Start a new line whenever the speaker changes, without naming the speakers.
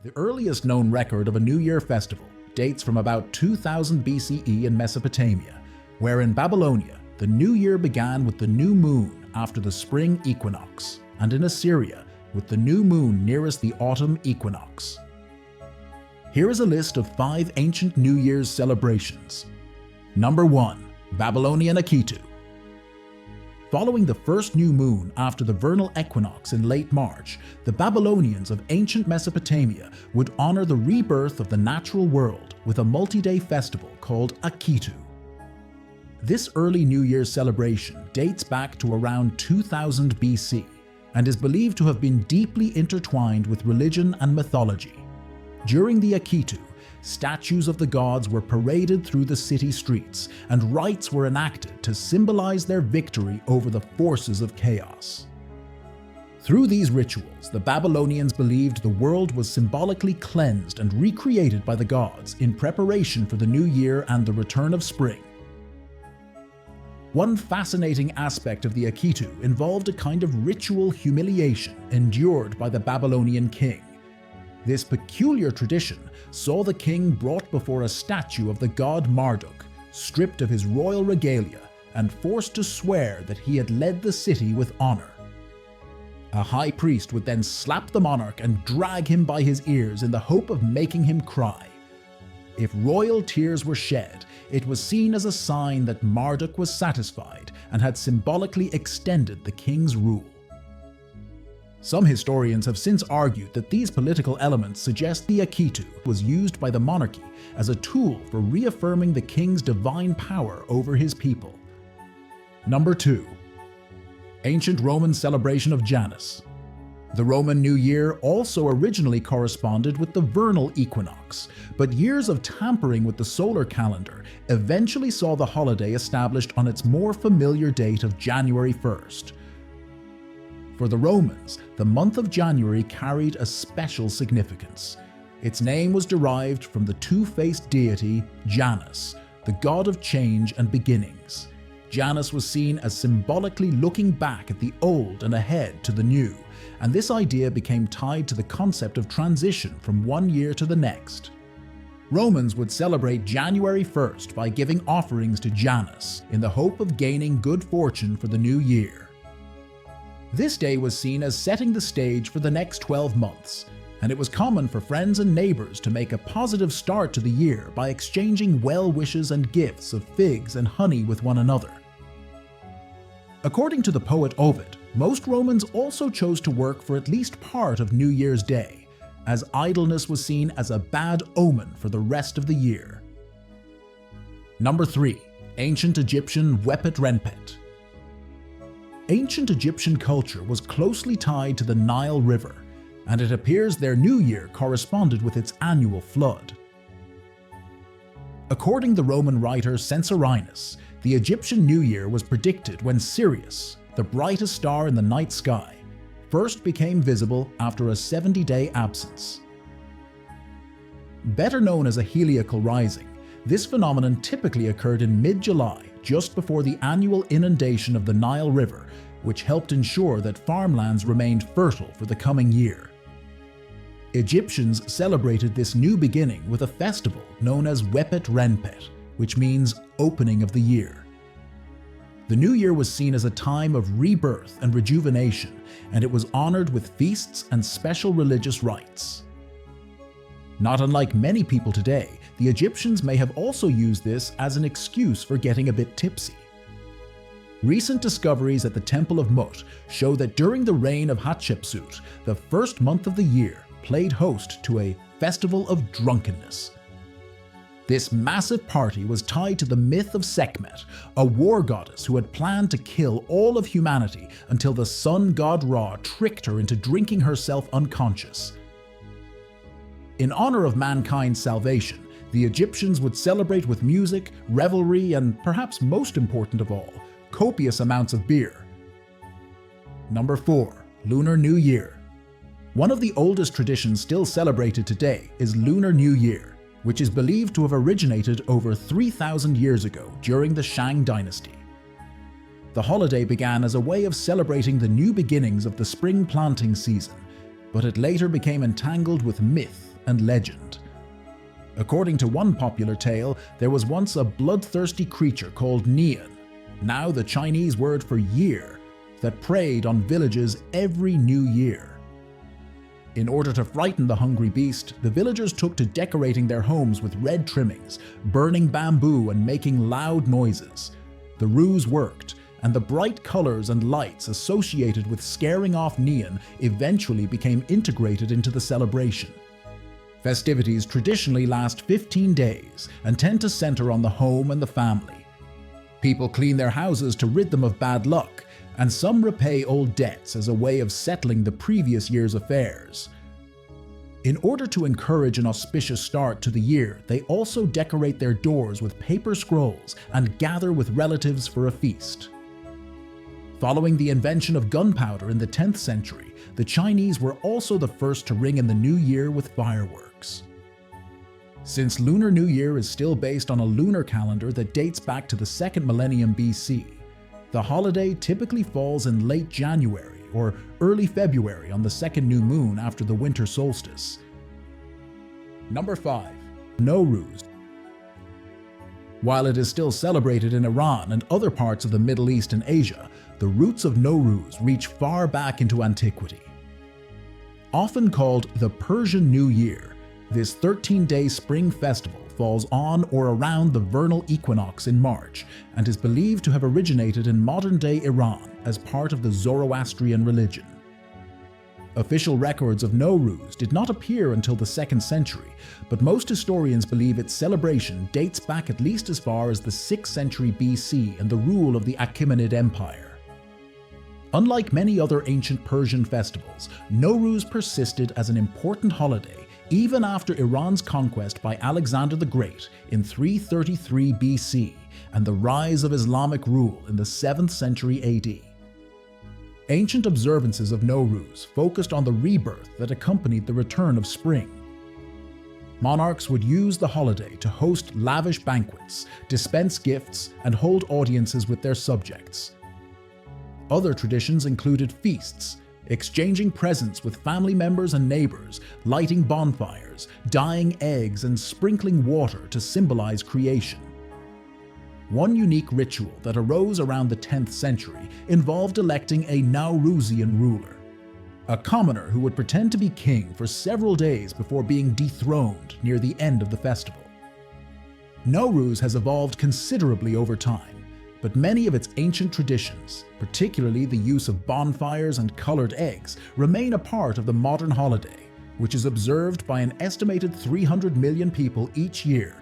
The earliest known record of a New Year festival dates from about 2000 BCE in Mesopotamia, where in Babylonia, the New Year began with the new moon after the spring equinox, and in Assyria, with the new moon nearest the autumn equinox. Here is a list of 5 ancient New Year's celebrations. Number 1. Babylonian Akitu. Following the first new moon after the vernal equinox in late March, the Babylonians of ancient Mesopotamia would honor the rebirth of the natural world with a multi-day festival called Akitu. This early New Year's celebration dates back to around 2000 BC and is believed to have been deeply intertwined with religion and mythology. During the Akitu, statues of the gods were paraded through the city streets, and rites were enacted to symbolize their victory over the forces of chaos. Through these rituals, the Babylonians believed the world was symbolically cleansed and recreated by the gods in preparation for the new year and the return of spring. One fascinating aspect of the Akitu involved a kind of ritual humiliation endured by the Babylonian king. This peculiar tradition saw the king brought before a statue of the god Marduk, stripped of his royal regalia, and forced to swear that he had led the city with honor. A high priest would then slap the monarch and drag him by his ears in the hope of making him cry. If royal tears were shed, it was seen as a sign that Marduk was satisfied and had symbolically extended the king's rule. Some historians have since argued that these political elements suggest the Akitu was used by the monarchy as a tool for reaffirming the king's divine power over his people. Number 2. Ancient Roman celebration of Janus. The Roman New Year also originally corresponded with the vernal equinox, but years of tampering with the solar calendar eventually saw the holiday established on its more familiar date of January 1st. For the Romans, the month of January carried a special significance. Its name was derived from the two-faced deity Janus, the god of change and beginnings. Janus was seen as symbolically looking back at the old and ahead to the new, and this idea became tied to the concept of transition from one year to the next. Romans would celebrate January 1st by giving offerings to Janus in the hope of gaining good fortune for the new year. This day was seen as setting the stage for the next 12 months, and it was common for friends and neighbors to make a positive start to the year by exchanging well wishes and gifts of figs and honey with one another. According to the poet Ovid, most Romans also chose to work for at least part of New Year's Day, as idleness was seen as a bad omen for the rest of the year. Number 3. Ancient Egyptian Wepet Renpet. Ancient Egyptian culture was closely tied to the Nile River, and it appears their new year corresponded with its annual flood. According to the Roman writer Censorinus, the Egyptian New Year was predicted when Sirius, the brightest star in the night sky, first became visible after a 70-day absence. Better known as a heliacal rising, this phenomenon typically occurred in mid-July, just before the annual inundation of the Nile River, which helped ensure that farmlands remained fertile for the coming year. Egyptians celebrated this new beginning with a festival known as Wepet Renpet, which means opening of the year. The new year was seen as a time of rebirth and rejuvenation, and it was honored with feasts and special religious rites. Not unlike many people today, the Egyptians may have also used this as an excuse for getting a bit tipsy. Recent discoveries at the Temple of Mut show that during the reign of Hatshepsut, the first month of the year played host to a festival of drunkenness. This massive party was tied to the myth of Sekhmet, a war goddess who had planned to kill all of humanity until the sun god Ra tricked her into drinking herself unconscious. In honor of mankind's salvation, the Egyptians would celebrate with music, revelry, and perhaps most important of all, copious amounts of beer. Number 4. Lunar New Year. One of the oldest traditions still celebrated today is Lunar New Year, which is believed to have originated over 3,000 years ago during the Shang dynasty. The holiday began as a way of celebrating the new beginnings of the spring planting season, but it later became entangled with myth and legend. According to one popular tale, there was once a bloodthirsty creature called Nian, now the Chinese word for year, that preyed on villages every new year. In order to frighten the hungry beast, the villagers took to decorating their homes with red trimmings, burning bamboo, and making loud noises. The ruse worked, and the bright colors and lights associated with scaring off Nian eventually became integrated into the celebration. Festivities traditionally last 15 days and tend to center on the home and the family. People clean their houses to rid them of bad luck, and some repay old debts as a way of settling the previous year's affairs. In order to encourage an auspicious start to the year, they also decorate their doors with paper scrolls and gather with relatives for a feast. Following the invention of gunpowder in the 10th century, the Chinese were also the first to ring in the new year with fireworks. Since Lunar New Year is still based on a lunar calendar that dates back to the 2nd millennium BC, the holiday typically falls in late January or early February on the second new moon after the winter solstice. Number 5. Nowruz. While it is still celebrated in Iran and other parts of the Middle East and Asia, the roots of Nowruz reach far back into antiquity. Often called the Persian New Year, this 13-day spring festival falls on or around the vernal equinox in March and is believed to have originated in modern-day Iran as part of the Zoroastrian religion. Official records of Nowruz did not appear until the 2nd century, but most historians believe its celebration dates back at least as far as the 6th century BC and the rule of the Achaemenid Empire. Unlike many other ancient Persian festivals, Nowruz persisted as an important holiday even after Iran's conquest by Alexander the Great in 333 BC and the rise of Islamic rule in the 7th century AD. Ancient observances of Nowruz focused on the rebirth that accompanied the return of spring. Monarchs would use the holiday to host lavish banquets, dispense gifts, and hold audiences with their subjects. Other traditions included feasts, exchanging presents with family members and neighbors, lighting bonfires, dyeing eggs, and sprinkling water to symbolize creation. One unique ritual that arose around the 10th century involved electing a Nowruzian ruler, a commoner who would pretend to be king for several days before being dethroned near the end of the festival. Nowruz has evolved considerably over time, but many of its ancient traditions, particularly the use of bonfires and colored eggs, remain a part of the modern holiday, which is observed by an estimated 300 million people each year